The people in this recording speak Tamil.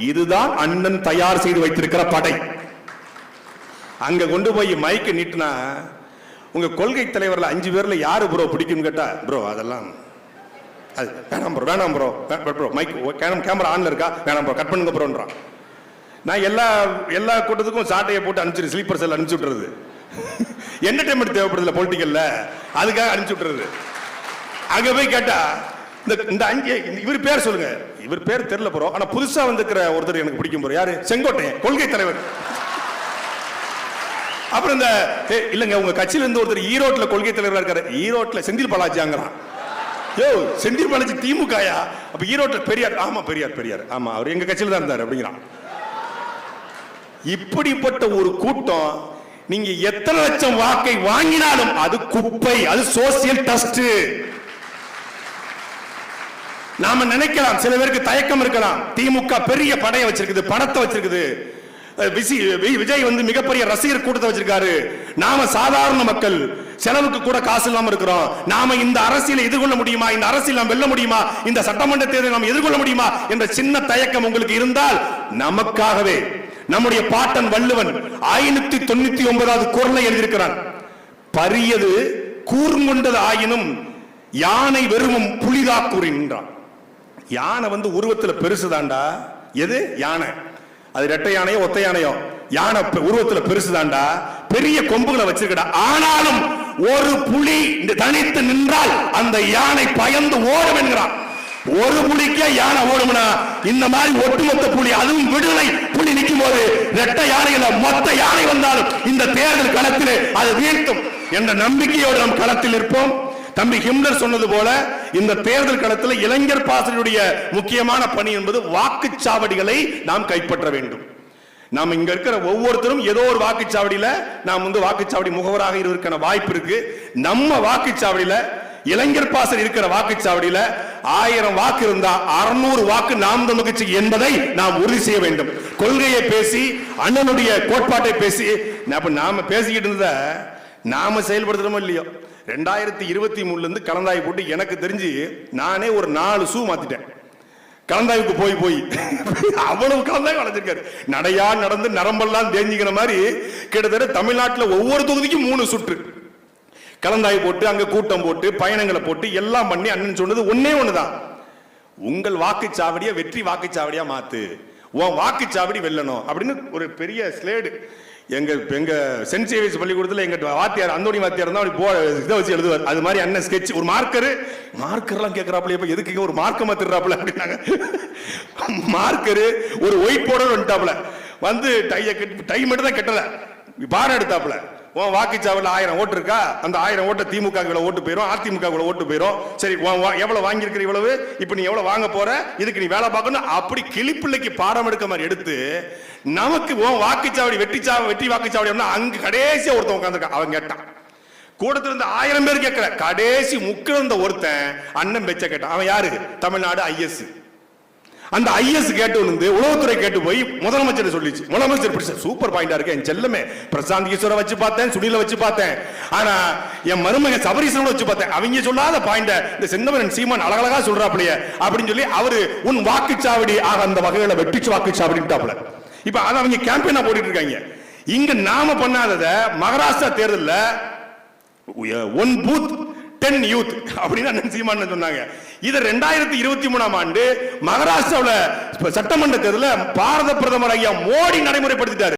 இதுதான் அண்ணன் தயார் செய்து வைத்திருக்கிற படை. அங்க கொண்டு போய் மைக்கு நீட்டினா உங்க கொள்கை தலைவர்ல 5 பேர்ல யாரு ப்ரோ பிடிக்கும் கேட்டா, ப்ரோ அதெல்லாம் அது வேணாம் ப்ரோ, வேணாம் ப்ரோ, ப்ரோ மைக் கேமரா ஆன்ல இருக்கா, வேணாம் ப்ரோ, கட் பண்ணுங்க ப்ரோன்றான். நான் எல்லா கூட்டத்துக்கும் சாட்டையை போட்டு அனுப்பிச்சிரு, ஸ்லீப்பர் செல் அனுப்பிச்சு விட்டுறது. என்டர்டைன்மெண்ட் தேவைப்படுதுல பொலிட்டிக்கல்ல, அதுக்காக அனுப்பிச்சு விட்டுறது. அங்க போய் கேட்டா இந்த 5 இவர் பேர் சொல்லுங்க, இவர் பேர் தெரியல ப்ரோ, ஆனா புதுசா வந்திருக்கிற ஒருத்தர் எனக்கு பிடிக்கும் ப்ரோ. யாரு? செங்கோட்டையன், கொள்கை தலைவர். அப்புறம் இந்த இல்லங்க உங்க கட்சியில இருந்து ஒருத்தர் ஈரோட்ல கொள்கை தலைவரா இருக்காரு, ஈரோட்ல செந்தில் பாலாஜிங்கிறான். யோ செந்தில் பாலாஜி திமுகயா? அப்ப ஈரோட்ல பெரியார். ஆமா பெரியார், ஆமா அவர் எங்க கட்சியில தான் இருந்தார் அப்படிங்கிறான். இப்படிப்பட்ட ஒரு கூட்டம் நீங்க எத்தனை லட்சம் வாக்கை வாங்கினாலும் அது குப்பை, அது சோசியல் டஸ்ட். நாம நினைக்கலாம், சில பேருக்கு தயக்கம் இருக்கலாம், திமுக பெரிய படையை வச்சிருக்குது, பணத்தை வச்சிருக்குது, விஜய் வந்து மிகப்பெரிய ரசிகர் கூட்டத்தை வச்சிருக்காரு, நாம சாதாரண மக்கள் செலவுக்கு கூட காசு இல்லாம இருக்கிறோம், நாம இந்த அரசியலை எதிர்கொள்ள முடியுமா, இந்த அரசியல் நாம் வெல்ல முடியுமா, இந்த சட்டமன்ற தேர்தலை நாம் எதிர்கொள்ள முடியுமா என்ற சின்ன தயக்கம் உங்களுக்கு இருந்தால், நமக்காகவே நம்முடைய பாட்டன் வள்ளுவன் 599வது குறளை எழுதியிருக்கிறான். பரியது கூர்ங்கொண்டது ஆயினும் யானை வெறும் புலிதா கூறின்றான். யானை வந்து உருவத்தில் பெருசுதாண்டா. எது யானை? அது ரெட்டை யானையோ ஒத்த யானையோ, யானை உருவத்துல பெருசுதாண்டா, பெரிய கொம்புகளை வச்சிருக்கடா. ஆனாலும் ஒரு புலி தனித்து நின்றால் அந்த யானை பயந்து ஓடும் என்கிறான். ஒரு புலிக்கே யானை ஓடும்னா இந்த மாதிரி ஒட்டுமொத்த புலி, அதுவும் விடுதலை புலி நிற்கும் போது ரெட்டை யானையில மொத்த யானை வந்தாலும் இந்த தேர்தல் களத்திலே அது வீழ்த்தும் என்ற நம்பிக்கையோடு நாம் களத்தில் இருப்போம். தம்பி ஹிம்லர் சொன்னது போல இந்த தேர்தல் களத்தில் இளைஞர் பாசறையுடைய முக்கியமான பணி என்பது வாக்குச்சாவடிகளை நாம் கைப்பற்ற வேண்டும். நாம் இங்க இருக்கிற ஒவ்வொருத்தரும் ஏதோ ஒரு வாக்குச்சாவடியில நாம் வந்து வாக்குச்சாவடி முகவராக இருக்க வாய்ப்பு இருக்கு. நம்ம வாக்குச்சாவடியில, இளைஞர் பாசறை இருக்கிற வாக்குச்சாவடியில 1000 வாக்கு இருந்தா 600 வாக்கு நாம் தமிழ் கட்சி என்பதை நாம் உறுதி செய்ய வேண்டும். கொள்கையை பேசி, அண்ணனுடைய கோட்பாட்டை பேசி நாம பேசிக்கிட்டு இருந்த நாம செயல்படுத்துறோமோ இல்லையோ, 2023 இருந்து கலந்தாய்வு போட்டு எனக்கு தெரிஞ்சு நானே ஒரு 4 ஷூ மாத்திட்டேன். கலந்தாய்வுக்கு போய் அவ்வளவு கலந்தாய்வு அடைஞ்சிருக்காரு. நடையா நடந்து நரம்பெல்லாம் தேஞ்சிக்கிற மாதிரி கிட்டத்தட்ட தமிழ்நாட்டில் ஒவ்வொரு தொகுதிக்கும் 3 சுற்று கலந்தாய்வு போட்டு, அங்க கூட்டம் போட்டு, பயணங்களை போட்டு எல்லாம் பண்ணி அண்ணன் சொன்னது ஒன்னே ஒண்ணுதான், உங்கள் வாக்குச்சாவடியை வெற்றி வாக்குச்சாவடியா மாத்து, உன் வாக்குச்சாவடி வெல்லணும் அப்படின்னு ஒரு பெரிய ஸ்லேடு எங்க சென்ட் சேவியர்ஸ் பள்ளிக்கூடத்தில் எங்க வாத்தியார் அந்தோணி வாத்தியார் தான் இதை வச்சு எழுதுவார். அது மாதிரி அண்ணன் ஸ்கெட்ச், ஒரு மார்க்கர்லாம் கேட்கறாப்புல, இப்ப எதுக்கு ஒரு மார்க்க மாத்திடுறாப்புல அப்படின்னாங்க. மார்க்கரு ஒரு ஒயிட் போர்டர் வந்துட்டாப்புல, வந்து டை மட்டும் தான் கெட்டல, பாரம் எடுத்தாப்புல. உன் வாக்குச்சாவடியில் 1000 ஓட்டு இருக்கா, அந்த 1000 ஓட்டு திமுக ஓட்டு போயிடும், அதிமுக ஓட்டு போயிடும். சரி எவ்வளவு வாங்கியிருக்கிற, இவ்வளவு, இப்ப நீ எவ்வளவு வாங்க போற, இதுக்கு நீ வேலை பார்க்கணும். அப்படி கிளிப்பிள்ளைக்கு பாடம் எடுக்க மாதிரி எடுத்து நமக்கு உன் வாக்குச்சாவடி வெற்றி வாக்குச்சாவடி அங்க கடைசியா ஒருத்தன் உட்காந்துருக்கான். அவன் கேட்டான், கூடத்துல இருந்து 1000 பேர் கேட்கல, கடைசி முக்கில் இருந்த ஒருத்தன் அண்ணன் பெச்ச கேட்டான். அவன் யாரு? தமிழ்நாடு ஐஎஸ். அந்த ஐஎஸ் கேட்டு வந்து உளவுத்துறை கேட்டு போய் முதலமைச்சர் சொல்லிச்சு. முதலமைச்சர் சூப்பர் பாயிண்டா இருக்கு, என் செல்லமே பிரசாந்த் கிஷோரை வச்சு பார்த்தேன், சுனில வச்சு பார்த்தேன், ஆனா என் மருமக சபரீசனோட வச்சு பார்த்தேன், அவங்க சொல்லாத பாயிண்ட இந்த செந்தமரன் சீமான் அழகழகா சொல்றாப்லையே அப்படின்னு சொல்லி அவரு உன் வாக்குச்சாவடி ஆக அந்த வகையில வெற்றி வாக்குச்சாவடிட்டாப்ல. இப்ப அதை அவங்க கேம்பெயினா போட்டுட்டு இருக்காங்க. இங்க நாம பண்ணாதத மகாராஷ்டிரா தேர்தல்ல 1 பூத் 10 யூத் அப்படின்னு சீமான் சொன்னாங்க. இது 2023ஆம் ஆண்டு மகாராஷ்டிராவில் சட்டமன்ற தேர்தலில் பாரத பிரதமர் ஐயா மோடி நடைமுறைப்படுத்திட்டாரு.